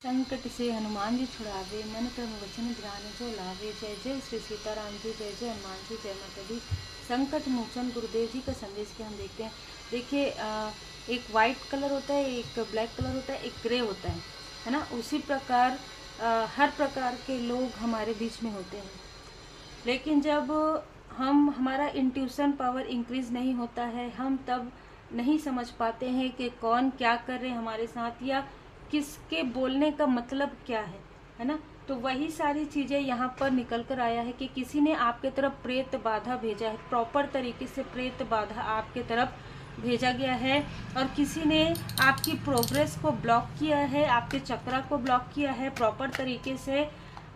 संकट से हनुमान जी छुड़ावे, मन क्रम वचन ध्यान जो लावे। जय जय श्री सीताराम जी, जय जय हनुमान जी, जय माता दी। संकट मोचन गुरुदेव जी का संदेश के हम देखते हैं। देखिए, एक वाइट कलर होता है, एक ब्लैक कलर होता है, एक ग्रे होता है ना। उसी प्रकार हर प्रकार के लोग हमारे बीच में होते हैं, लेकिन जब हमारा इंट्यूशन पावर इंक्रीज नहीं होता है, हम तब नहीं समझ पाते हैं कि कौन क्या कर रहे हैं हमारे साथ, या किसके बोलने का मतलब क्या है ना। तो वही सारी चीज़ें यहाँ पर निकल कर आया है कि किसी ने आपके तरफ प्रेत बाधा भेजा है, प्रॉपर तरीके से प्रेत बाधा आपके तरफ भेजा गया है, और किसी ने आपकी प्रोग्रेस को ब्लॉक किया है, आपके चक्रा को ब्लॉक किया है प्रॉपर तरीके से।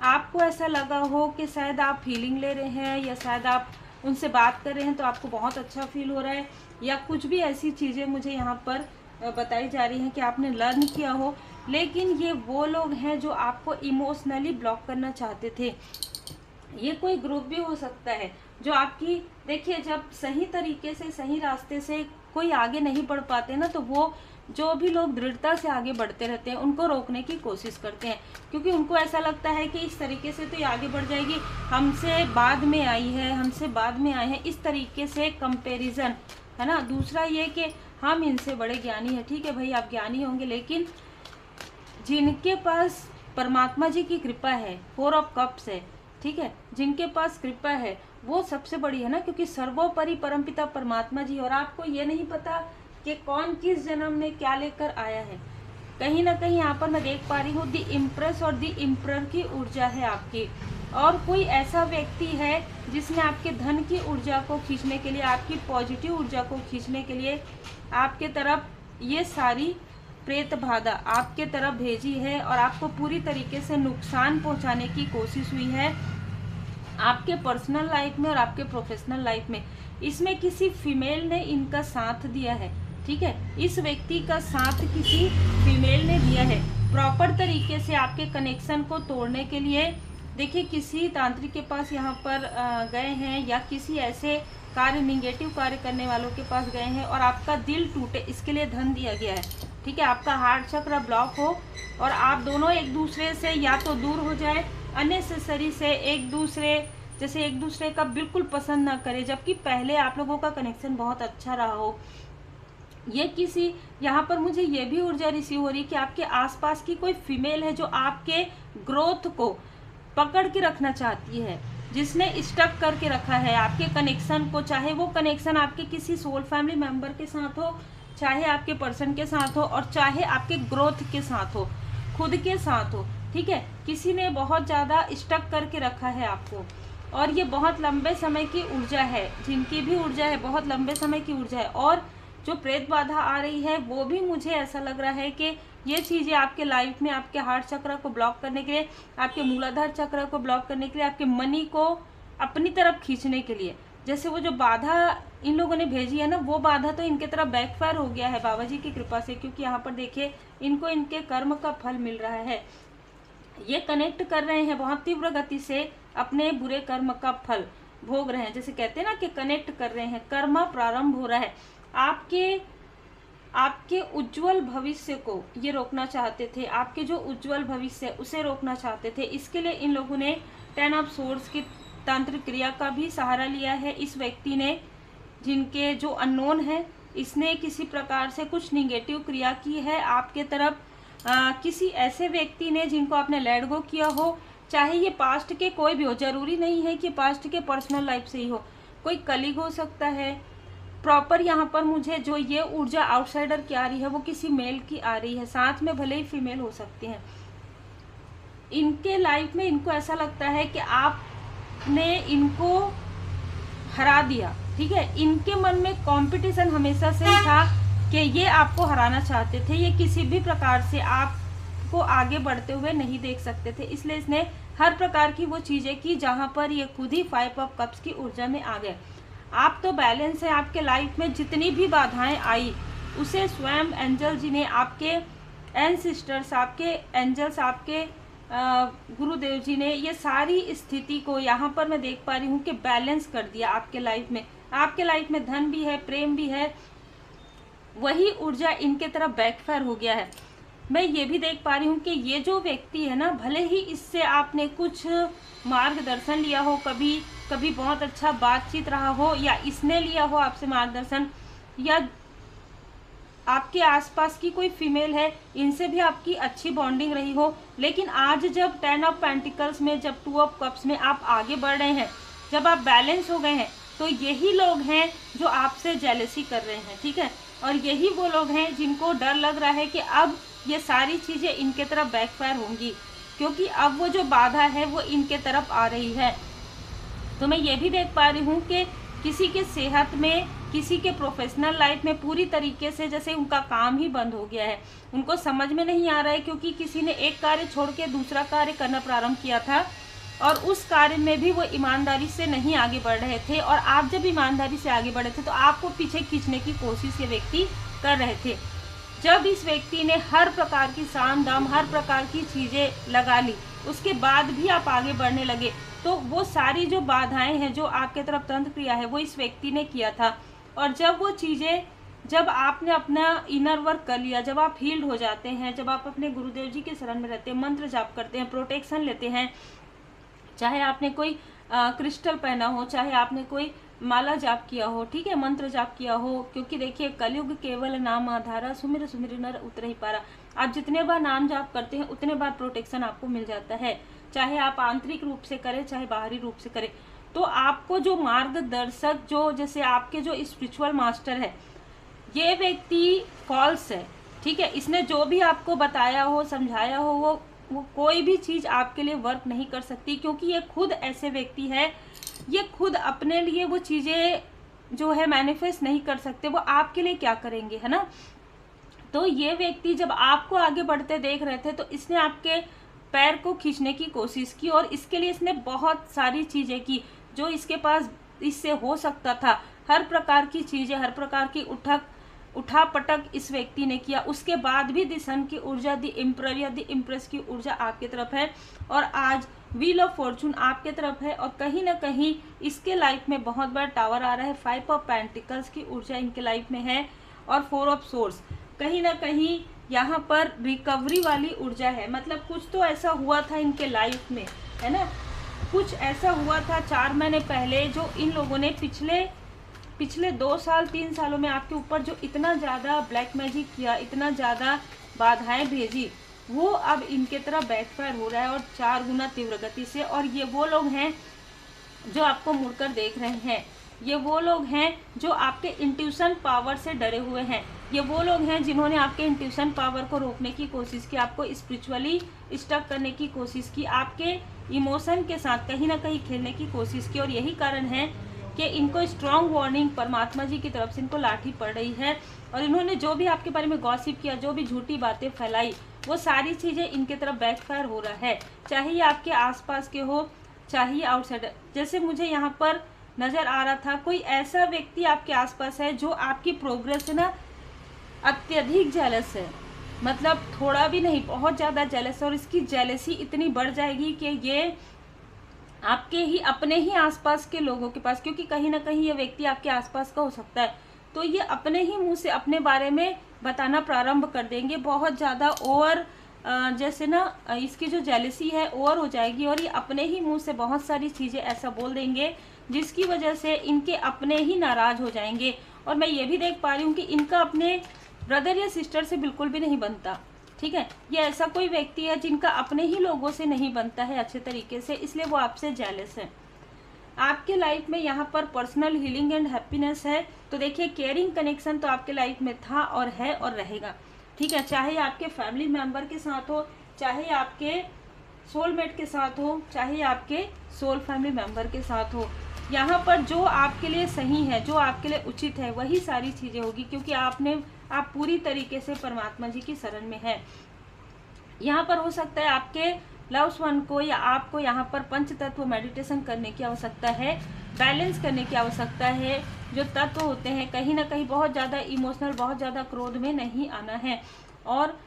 आपको ऐसा लगा हो कि शायद आप फीलिंग ले रहे हैं, या शायद आप उनसे बात कर रहे हैं तो आपको बहुत अच्छा फील हो रहा है, या कुछ भी ऐसी चीज़ें मुझे यहाँ पर बताई जा रही हैं कि आपने लर्न किया हो, लेकिन ये वो लोग हैं जो आपको इमोशनली ब्लॉक करना चाहते थे। ये कोई ग्रुप भी हो सकता है जो आपकी, देखिए, जब सही तरीके से सही रास्ते से कोई आगे नहीं बढ़ पाते ना, तो वो जो भी लोग दृढ़ता से आगे बढ़ते रहते हैं उनको रोकने की कोशिश करते हैं, क्योंकि उनको ऐसा लगता है कि इस तरीके से तो ये आगे बढ़ जाएगी, हमसे बाद में आई है, हमसे बाद में आए हैं, इस तरीके से कंपैरिजन है ना। दूसरा ये कि हम इनसे बड़े ज्ञानी हैं। ठीक है भाई, आप ज्ञानी होंगे, लेकिन जिनके पास परमात्मा जी की कृपा है, 4 ऑफ कप्स है, ठीक है, जिनके पास कृपा है वो सबसे बड़ी है ना, क्योंकि सर्वोपरि परमपिता परमात्मा जी। और आपको ये नहीं पता कि कौन किस जन्म में क्या लेकर आया है। कहीं ना कहीं यहाँ पर मैं देख पा रही हूँ दी इम्प्रेस और दी इम्प्रर की ऊर्जा है आपकी, और कोई ऐसा व्यक्ति है जिसने आपके धन की ऊर्जा को खींचने के लिए, आपकी पॉजिटिव ऊर्जा को खींचने के लिए आपके तरफ ये सारी प्रेत बाधा आपके तरफ भेजी है, और आपको पूरी तरीके से नुकसान पहुंचाने की कोशिश हुई है आपके पर्सनल लाइफ में और आपके प्रोफेशनल लाइफ में। इसमें किसी फीमेल ने इनका साथ दिया है, ठीक है, इस व्यक्ति का साथ किसी फीमेल ने दिया है प्रॉपर तरीके से आपके कनेक्शन को तोड़ने के लिए। देखिए, किसी तांत्रिक के पास यहाँ पर गए हैं, या किसी ऐसे कार्य, निगेटिव कार्य करने वालों के पास गए हैं, और आपका दिल टूटे इसके लिए धन दिया गया है, ठीक है, आपका हार्ट चक्र ब्लॉक हो और आप दोनों एक दूसरे से या तो दूर हो जाए, अननेसेसरी से एक दूसरे का बिल्कुल पसंद ना करें, जबकि पहले आप लोगों का कनेक्शन बहुत अच्छा रहा हो। ये किसी, यहाँ पर मुझे ये भी ऊर्जा रिसीव हो रही कि आपके आसपास की कोई फीमेल है जो आपके ग्रोथ को पकड़ के रखना चाहती है, जिसने स्टक करके रखा है आपके कनेक्शन को, चाहे वो कनेक्शन आपके किसी सोल फैमिली मेंबर के साथ हो, चाहे आपके पर्सन के साथ हो, और चाहे आपके ग्रोथ के साथ हो, खुद के साथ हो, ठीक है। किसी ने बहुत ज़्यादा स्टक करके रखा है आपको, और ये बहुत लंबे समय की ऊर्जा है, जिनकी भी ऊर्जा है बहुत लंबे समय की ऊर्जा है। और जो प्रेत बाधा आ रही है वो भी मुझे ऐसा लग रहा है कि ये चीज़ें आपके लाइफ में आपके हार्ट चक्र को ब्लॉक करने के लिए, आपके मूलाधार चक्र को ब्लॉक करने के लिए, आपके मनी को अपनी तरफ खींचने के लिए, जैसे वो जो बाधा इन लोगों ने भेजी है ना, वो बाधा तो इनके तरफ बैकफायर हो गया है बाबा जी की कृपा से, क्योंकि यहाँ पर देखिए इनको इनके कर्म का फल मिल रहा है। ये कनेक्ट कर रहे हैं बहुत तीव्र गति से, अपने बुरे कर्म का फल भोग रहे हैं, जैसे कहते हैं ना कि कनेक्ट कर रहे हैं, कर्म प्रारंभ हो रहा है। आपके उज्जवल भविष्य को ये रोकना चाहते थे, आपके जो उज्जवल भविष्य है उसे रोकना चाहते थे। इसके लिए इन लोगों ने 10 ऑफ सोर्ड्स की तांत्रिक क्रिया का भी सहारा लिया है। इस व्यक्ति ने, जिनके जो अननोन है, इसने किसी प्रकार से कुछ निगेटिव क्रिया की है आपके तरफ। किसी ऐसे व्यक्ति ने जिनको आपने लेट गो किया हो, चाहे ये पास्ट के कोई भी हो, जरूरी नहीं है कि पास्ट के पर्सनल लाइफ से ही हो, कोई कलीग हो सकता है। प्रॉपर यहाँ पर मुझे जो ये ऊर्जा आउटसाइडर की आ रही है वो किसी मेल की आ रही है, साथ में भले ही फीमेल हो सकती हैं। इनके लाइफ में इनको ऐसा लगता है कि आपने इनको हरा दिया, ठीक है। इनके मन में कंपटीशन हमेशा से ही था कि ये आपको हराना चाहते थे, ये किसी भी प्रकार से आपको आगे बढ़ते हुए नहीं देख सकते थे, इसलिए इसने हर प्रकार की वो चीज़ें की जहाँ पर ये खुद ही 5 ऑफ कप्स की ऊर्जा में आ गए। आप तो बैलेंस है, आपके लाइफ में जितनी भी बाधाएं आई उसे स्वयं एंजल जी ने, आपके एंसेस्टर्स, आपके एंजल्स, आपके गुरुदेव जी ने ये सारी स्थिति को यहाँ पर मैं देख पा रही हूँ कि बैलेंस कर दिया आपके लाइफ में। आपके लाइफ में धन भी है, प्रेम भी है, वही ऊर्जा इनके तरफ बैकफायर हो गया है। मैं ये भी देख पा रही हूँ कि ये जो व्यक्ति है ना, भले ही इससे आपने कुछ मार्गदर्शन लिया हो, कभी कभी बहुत अच्छा बातचीत रहा हो, या इसने लिया हो आपसे मार्गदर्शन, या आपके आसपास की कोई फीमेल है, इनसे भी आपकी अच्छी बॉन्डिंग रही हो, लेकिन आज जब 10 ऑफ पेंटिकल्स में, जब 2 ऑफ कप्स में आप आगे बढ़ रहे हैं, जब आप बैलेंस हो गए हैं, तो यही लोग हैं जो आपसे जेलसी कर रहे हैं, ठीक है। और यही वो लोग हैं जिनको डर लग रहा है कि अब ये सारी चीज़ें इनके तरफ बैकफायर होंगी, क्योंकि अब वो जो बाधा है वो इनके तरफ आ रही है। तो मैं ये भी देख पा रही हूँ कि किसी के सेहत में, किसी के प्रोफेशनल लाइफ में पूरी तरीके से जैसे उनका काम ही बंद हो गया है, उनको समझ में नहीं आ रहा है, क्योंकि किसी ने एक कार्य छोड़ के दूसरा कार्य करना प्रारंभ किया था और उस कार्य में भी वो ईमानदारी से नहीं आगे बढ़ रहे थे, और आप जब ईमानदारी से आगे बढ़े थे तो आपको पीछे खींचने की कोशिश ये व्यक्ति कर रहे थे। जब इस व्यक्ति ने हर प्रकार की साम दाम, हर प्रकार की चीज़ें लगा ली, उसके बाद भी आप आगे बढ़ने लगे, तो वो सारी जो बाधाएं हैं, जो आपके तरफ तंत्र क्रिया है, वो इस व्यक्ति ने किया था। और जब वो चीज़ें, जब आपने अपना इनर वर्क कर लिया, जब आप हील्ड हो जाते हैं, जब आप अपने गुरुदेव जी के शरण में रहते हैं, मंत्र जाप करते हैं, प्रोटेक्शन लेते हैं, चाहे आपने कोई क्रिस्टल पहना हो, चाहे आपने कोई माला जाप किया हो, ठीक है, मंत्र जाप किया हो, क्योंकि देखिए कलयुग केवल नाम आधारा, सुमिर सुमिर नर उतर ही पारा। आप जितने बार नाम जाप करते हैं उतने बार प्रोटेक्शन आपको मिल जाता है, चाहे आप आंतरिक रूप से करें चाहे बाहरी रूप से करें। तो आपको जो मार्गदर्शक, जो जैसे आपके जो स्पिरिचुअल मास्टर है, ये व्यक्ति फॉल्स है, ठीक है। इसने जो भी आपको बताया हो, समझाया हो, वो कोई भी चीज़ आपके लिए वर्क नहीं कर सकती, क्योंकि ये खुद ऐसे व्यक्ति है, ये खुद अपने लिए वो चीज़ें जो है मैनिफेस्ट नहीं कर सकते, वो आपके लिए क्या करेंगे, है ना। तो ये व्यक्ति जब आपको आगे बढ़ते देख रहे थे तो इसने आपके पैर को खींचने की कोशिश की, और इसके लिए इसने बहुत सारी चीज़ें की जो इसके पास इससे हो सकता था। हर प्रकार की चीज़ें, हर प्रकार की उठा पटक इस व्यक्ति ने किया। उसके बाद भी द सन की ऊर्जा, द एम्परर या द इम्प्रेस की ऊर्जा आपके तरफ है, और आज व्हील ऑफ फॉर्चून आपके तरफ है, और कहीं ना कहीं इसके लाइफ में बहुत बड़ा टावर आ रहा है। 5 ऑफ पेंटिकल्स की ऊर्जा इनके लाइफ में है, और 4 ऑफ सोर्स, कहीं ना कहीं यहाँ पर रिकवरी वाली ऊर्जा है। मतलब कुछ तो ऐसा हुआ था इनके लाइफ में, है ना, कुछ ऐसा हुआ था 4 महीने पहले, जो इन लोगों ने पिछले 2 साल 3 सालों में आपके ऊपर जो इतना ज़्यादा ब्लैक मैजिक किया, इतना ज़्यादा बाधाएं भेजी, वो अब इनके तरफ बैकफायर हो रहा है, और 4 गुना तीव्र गति से। और ये वो लोग हैं जो आपको मुड़कर देख रहे हैं, ये वो लोग हैं जो आपके इंट्यूशन पावर से डरे हुए हैं, ये वो लोग हैं जिन्होंने आपके इंट्यूशन पावर को रोकने की कोशिश की, आपको स्पिरिचुअली स्टक करने की कोशिश की, आपके इमोशन के साथ कहीं ना कहीं खेलने की कोशिश की। और यही कारण है कि इनको स्ट्रॉन्ग वार्निंग परमात्मा जी की तरफ से इनको लाठी पड़ रही है, और इन्होंने जो भी आपके बारे में गॉसिप किया, जो भी झूठी बातें फैलाई, वो सारी चीज़ें इनके तरफ बैकफायर हो रहा है, चाहे ये आपके आसपास के हो, चाहे आउटसाइडर। जैसे मुझे यहाँ पर नज़र आ रहा था, कोई ऐसा व्यक्ति आपके आसपास है जो आपकी प्रोग्रेस से ना अत्यधिक जेलस है, मतलब थोड़ा भी नहीं, बहुत ज़्यादा जेलस है, और इसकी जेलसी इतनी बढ़ जाएगी कि ये आपके ही अपने ही आसपास के लोगों के पास, क्योंकि कहीं ना कहीं ये व्यक्ति आपके आसपास का हो सकता है, तो ये अपने ही मुंह से अपने बारे में बताना प्रारंभ कर देंगे, बहुत ज़्यादा ओवर, जैसे ना इसकी जो जेलसी है ओवर हो जाएगी, और ये अपने ही मुंह से बहुत सारी चीज़ें ऐसा बोल देंगे जिसकी वजह से इनके अपने ही नाराज़ हो जाएंगे। और मैं ये भी देख पा रही हूँ कि इनका अपने ब्रदर या सिस्टर से बिल्कुल भी नहीं बनता, ठीक है। ये ऐसा कोई व्यक्ति है जिनका अपने ही लोगों से नहीं बनता है अच्छे तरीके से, इसलिए वो आपसे जेलस है। आपके लाइफ में यहाँ पर पर्सनल हीलिंग एंड हैप्पीनेस है, तो देखिए केयरिंग कनेक्शन तो आपके लाइफ में था और है और रहेगा, ठीक है। चाहे आपके फैमिली मेंबर के साथ हो, चाहे आपके सोलमेट के साथ हो, चाहे आपके सोल फैमिली मेंबर के साथ हो, यहाँ पर जो आपके लिए सही है, जो आपके लिए उचित है, वही सारी चीज़ें होगी, क्योंकि आप पूरी तरीके से परमात्मा जी की शरण में है। यहाँ पर हो सकता है आपके लव्स वन को या आपको यहाँ पर पंच तत्व मेडिटेशन करने की आवश्यकता है, बैलेंस करने की आवश्यकता है। जो तत्व होते हैं कहीं ना कहीं बहुत ज़्यादा इमोशनल, बहुत ज़्यादा क्रोध में नहीं आना है। और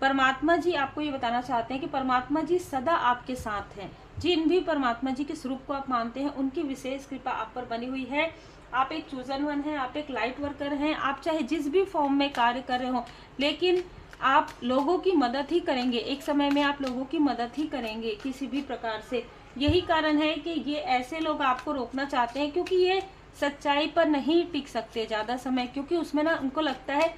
परमात्मा जी आपको ये बताना चाहते हैं कि परमात्मा जी सदा आपके साथ हैं। जिन भी परमात्मा जी के स्वरूप को आप मानते हैं, उनकी विशेष कृपा आप पर बनी हुई है। आप एक चूजन वन हैं, आप एक लाइट वर्कर हैं, आप चाहे जिस भी फॉर्म में कार्य कर रहे हो, लेकिन आप लोगों की मदद ही करेंगे, एक समय में आप लोगों की मदद ही करेंगे किसी भी प्रकार से। यही कारण है कि ये ऐसे लोग आपको रोकना चाहते हैं, क्योंकि ये सच्चाई पर नहीं टिक सकते ज़्यादा समय, क्योंकि उसमें ना उनको लगता है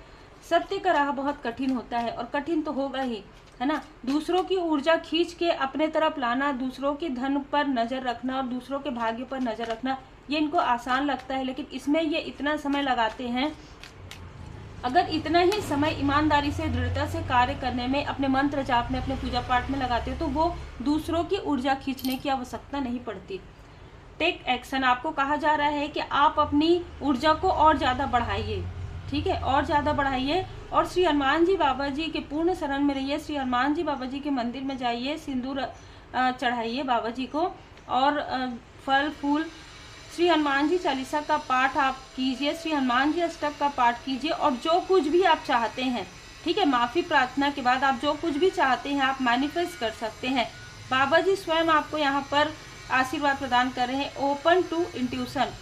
सत्य का राह बहुत कठिन होता है, और कठिन तो होगा ही, है ना। दूसरों की ऊर्जा खींच के अपने तरफ लाना, दूसरों के धन पर नज़र रखना और दूसरों के भाग्य पर नज़र रखना, ये इनको आसान लगता है, लेकिन इसमें ये इतना समय लगाते हैं। अगर इतना ही समय ईमानदारी से, दृढ़ता से कार्य करने में, अपने मंत्र जाप में, अपने पूजा पाठ में लगाते हो, तो वो दूसरों की ऊर्जा खींचने की आवश्यकता नहीं पड़ती। टेक एक्शन, आपको कहा जा रहा है कि आप अपनी ऊर्जा को और ज़्यादा बढ़ाइए, ठीक है, और ज़्यादा बढ़ाइए, और श्री हनुमान जी बाबा जी के पूर्ण शरण में रहिए। श्री हनुमान जी बाबा जी के मंदिर में जाइए, सिंदूर चढ़ाइए बाबा जी को, और फल फूल, श्री हनुमान जी चालीसा का पाठ आप कीजिए, श्री हनुमान जी अष्टक का पाठ कीजिए, और जो कुछ भी आप चाहते हैं, ठीक है, माफ़ी प्रार्थना के बाद आप जो कुछ भी चाहते हैं आप मैनिफेस्ट कर सकते हैं। बाबा जी स्वयं आपको यहाँ पर आशीर्वाद प्रदान कर रहे हैं। ओपन टू इंट्यूशन,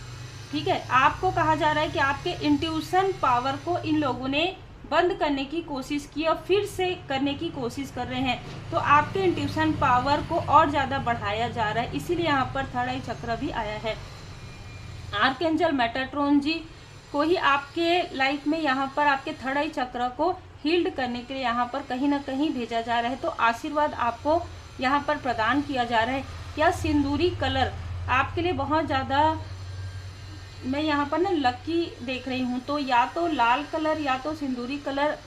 ठीक है, आपको कहा जा रहा है कि आपके इंट्यूशन पावर को इन लोगों ने बंद करने की कोशिश की और फिर से करने की कोशिश कर रहे हैं, तो आपके इंट्यूशन पावर को और ज़्यादा बढ़ाया जा रहा है, इसीलिए यहाँ पर थर्ड आई चक्र भी आया है। आर्कएंजल मेटाट्रॉन जी को ही आपके लाइफ में यहाँ पर आपके थर्ड आई चक्र को हील्ड करने के लिए यहाँ पर कहीं ना कहीं भेजा जा रहा है, तो आशीर्वाद आपको यहाँ पर प्रदान किया जा रहा है। या सिंदूरी कलर आपके लिए बहुत ज़्यादा, मैं यहाँ पर ना लकी देख रही हूँ, तो या तो लाल कलर या तो सिंदूरी कलर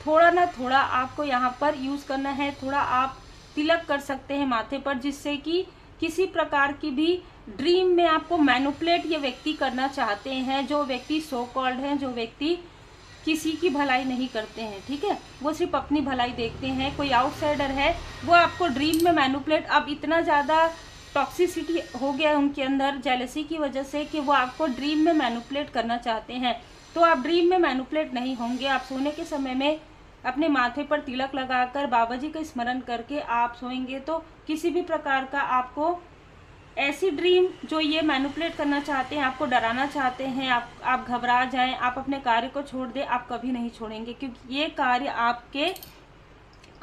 थोड़ा ना थोड़ा आपको यहाँ पर यूज़ करना है। थोड़ा आप तिलक कर सकते हैं माथे पर, जिससे कि किसी प्रकार की भी ड्रीम में आपको मैनिपुलेट ये व्यक्ति करना चाहते हैं, जो व्यक्ति सो कॉल्ड हैं, जो व्यक्ति किसी की भलाई नहीं करते हैं, ठीक है, वो सिर्फ अपनी भलाई देखते हैं, कोई आउटसाइडर है, वो आपको ड्रीम में मैनिपुलेट, अब इतना ज़्यादा टॉक्सिसिटी हो गया है उनके अंदर जेलसी की वजह से कि वो आपको ड्रीम में मैनिपुलेट करना चाहते हैं। तो आप ड्रीम में मैनिपुलेट नहीं होंगे। आप सोने के समय में अपने माथे पर तिलक लगाकर बाबा जी का स्मरण करके आप सोएंगे, तो किसी भी प्रकार का आपको ऐसी ड्रीम जो ये मैनिपुलेट करना चाहते हैं, आपको डराना चाहते हैं, आप घबरा जाएं, आप अपने कार्य को छोड़ दें, आप कभी नहीं छोड़ेंगे, क्योंकि ये कार्य आपके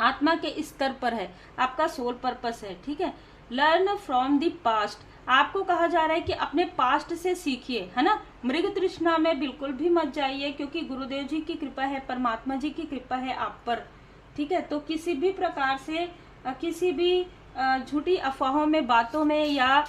आत्मा के स्तर पर है, आपका सोल पर्पस है, ठीक है। लर्न फ्रॉम द पास्ट, आपको कहा जा रहा है कि अपने पास्ट से सीखिए, है ना। मृग तृष्णा में बिल्कुल भी मत जाइए, क्योंकि गुरुदेव जी की कृपा है, परमात्मा जी की कृपा है आप पर, ठीक है। तो किसी भी प्रकार से किसी भी झूठी अफवाहों में, बातों में, या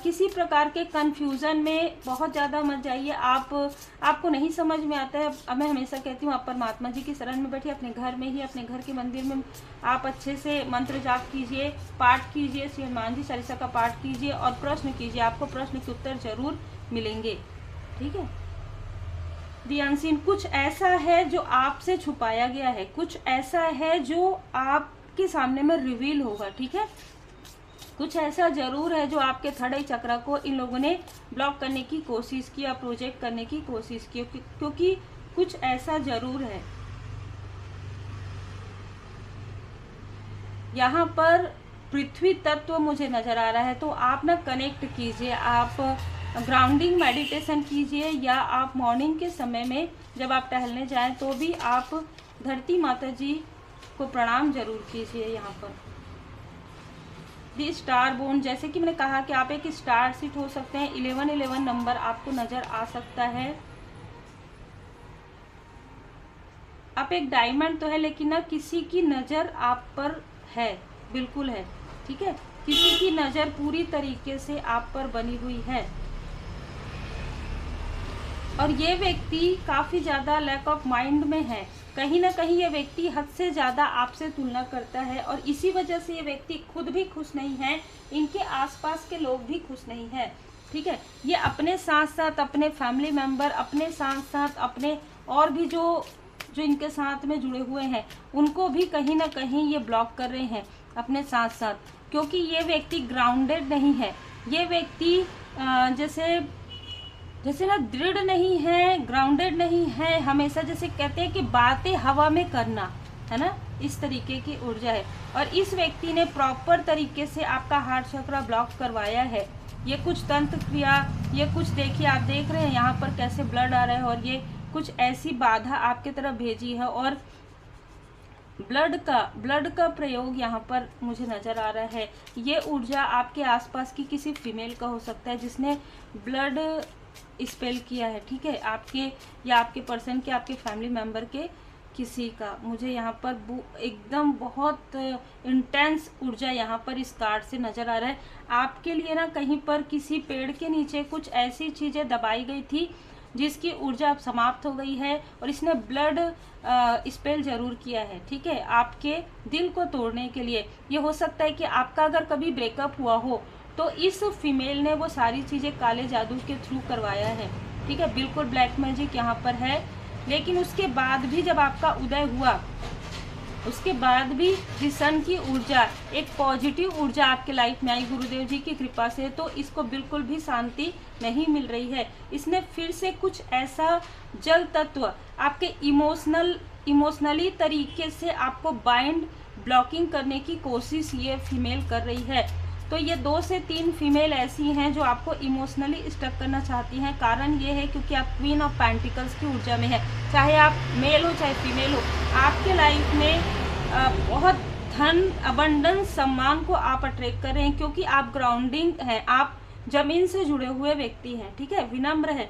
किसी प्रकार के कंफ्यूजन में बहुत ज़्यादा मत जाइए। आपको नहीं समझ में आता है, अब मैं हमेशा कहती हूँ आप परमात्मा जी की शरण में बैठिए, अपने घर में ही, अपने घर के मंदिर में आप अच्छे से मंत्र जाप कीजिए, पाठ कीजिए, श्री हनुमान जी चालीसा का पाठ कीजिए और प्रश्न कीजिए, आपको प्रश्न के उत्तर जरूर मिलेंगे, ठीक है। दी अनसीन, कुछ ऐसा है जो आपसे छुपाया गया है, कुछ ऐसा है जो आपके सामने में रिवील होगा, ठीक है। कुछ ऐसा जरूर है जो आपके थर्ड आई चक्र को इन लोगों ने ब्लॉक करने की कोशिश की या प्रोजेक्ट करने की कोशिश की, क्योंकि कुछ ऐसा जरूर है। यहाँ पर पृथ्वी तत्व मुझे नजर आ रहा है, तो आप ना कनेक्ट कीजिए, आप ग्राउंडिंग मेडिटेशन कीजिए, या आप मॉर्निंग के समय में जब आप टहलने जाएं तो भी आप धरती माता जी को प्रणाम जरूर कीजिए। यहाँ पर दी स्टार बोन, जैसे कि मैंने कहा कि आप एक स्टार सीट हो सकते हैं, 1111 नंबर आपको नजर आ सकता है। आप एक डायमंड तो है, लेकिन ना किसी की नज़र आप पर है, बिल्कुल है, ठीक है, किसी की नज़र पूरी तरीके से आप पर बनी हुई है। और ये व्यक्ति काफ़ी ज़्यादा लैक ऑफ माइंड में है, कहीं ना कहीं ये व्यक्ति हद से ज़्यादा आपसे तुलना करता है, और इसी वजह से ये व्यक्ति खुद भी खुश नहीं है, इनके आसपास के लोग भी खुश नहीं है, ठीक है। ये अपने साथ साथ अपने फैमिली मेम्बर, अपने साथ साथ अपने और भी जो इनके साथ में जुड़े हुए हैं, उनको भी कहीं ना कहीं ये ब्लॉक कर रहे हैं अपने साथ साथ, क्योंकि ये व्यक्ति ग्राउंडेड नहीं है। ये व्यक्ति जैसे ना दृढ़ नहीं है, ग्राउंडेड नहीं है, हमेशा जैसे कहते हैं कि बातें हवा में करना, है ना, इस तरीके की ऊर्जा है। और इस व्यक्ति ने प्रॉपर तरीके से आपका हार्ट चक्र ब्लॉक करवाया है। ये कुछ तंत्र क्रिया, ये कुछ देखिए, आप देख रहे हैं यहाँ पर कैसे ब्लड आ रहा है, और ये कुछ ऐसी बाधा आपके तरफ भेजी है, और ब्लड का प्रयोग यहाँ पर मुझे नज़र आ रहा है। ये ऊर्जा आपके आसपास की किसी फीमेल का हो सकता है जिसने ब्लड स्पेल किया है, ठीक है, आपके या आपके पर्सन के, आपके फैमिली मेम्बर के किसी का। मुझे यहाँ पर एकदम बहुत इंटेंस ऊर्जा यहाँ पर इस कार्ड से नज़र आ रहा है। आपके लिए ना कहीं पर किसी पेड़ के नीचे कुछ ऐसी चीज़ें दबाई गई थी जिसकी ऊर्जा अब समाप्त हो गई है और इसने ब्लड स्पेल जरूर किया है, ठीक है, आपके दिल को तोड़ने के लिए। ये हो सकता है कि आपका अगर कभी ब्रेकअप हुआ हो तो इस फीमेल ने वो सारी चीज़ें काले जादू के थ्रू करवाया है, ठीक है, बिल्कुल ब्लैक मैजिक यहाँ पर है। लेकिन उसके बाद भी जब आपका उदय हुआ, उसके बाद भी सन की ऊर्जा, एक पॉजिटिव ऊर्जा आपके लाइफ में आई गुरुदेव जी की कृपा से, तो इसको बिल्कुल भी शांति नहीं मिल रही है। इसने फिर से कुछ ऐसा जल तत्व आपके इमोशनली तरीके से आपको बाइंड ब्लॉकिंग करने की कोशिश ये फीमेल कर रही है। तो ये 2 से 3 फीमेल ऐसी हैं जो आपको इमोशनली स्टक करना चाहती हैं। कारण ये है क्योंकि आप क्वीन ऑफ पेंटिकल्स की ऊर्जा में है, चाहे आप मेल हो चाहे फीमेल हो। आपके लाइफ में बहुत धन, अबंडेंस, सम्मान को आप अट्रैक्ट कर रहे हैं क्योंकि आप ग्राउंडिंग हैं, आप जमीन से जुड़े हुए व्यक्ति हैं, ठीक है, विनम्र है।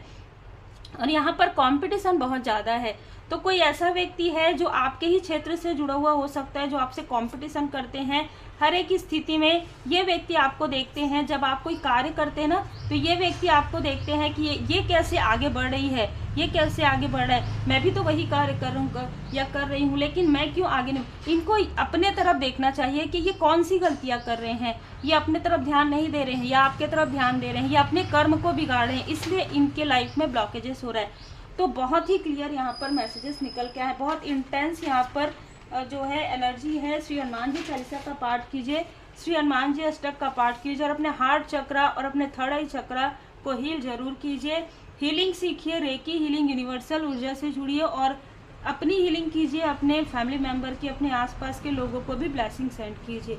और यहाँ पर कंपटीशन बहुत ज़्यादा है। तो कोई ऐसा व्यक्ति है जो आपके ही क्षेत्र से जुड़ा हुआ हो सकता है, जो आपसे कंपटीशन करते हैं हर एक स्थिति में। ये व्यक्ति आपको देखते हैं जब आप कोई कार्य करते हैं ना, तो ये व्यक्ति आपको देखते हैं कि ये कैसे आगे बढ़ रही है, ये कैसे आगे बढ़ रहा है, मैं भी तो वही कार्य कर रहा हूँ या कर रही हूँ, लेकिन मैं क्यों आगे नहीं। इनको अपने तरफ देखना चाहिए कि ये कौन सी गलतियाँ कर रहे हैं, ये अपने तरफ ध्यान नहीं दे रहे हैं या आपके तरफ ध्यान दे रहे हैं, या अपने कर्म को बिगाड़ रहे हैं, इसलिए इनके लाइफ में ब्लॉकेजेस हो रहा है। तो बहुत ही क्लियर यहाँ पर मैसेजेस निकल के आए, बहुत इंटेंस यहाँ पर जो है एनर्जी है। श्री हनुमान जी चालीसा का पाठ कीजिए, श्री हनुमान जी अष्टक का पाठ कीजिए और अपने हार्ट चक्रा और अपने थर्ड आई चक्रा को हील जरूर कीजिए। हीलिंग सीखिए, रेकी हीलिंग यूनिवर्सल ऊर्जा से जुड़िए और अपनी हीलिंग कीजिए, अपने फैमिली मेम्बर की, अपने आसपास के लोगों को भी ब्लेसिंग सेंड कीजिए।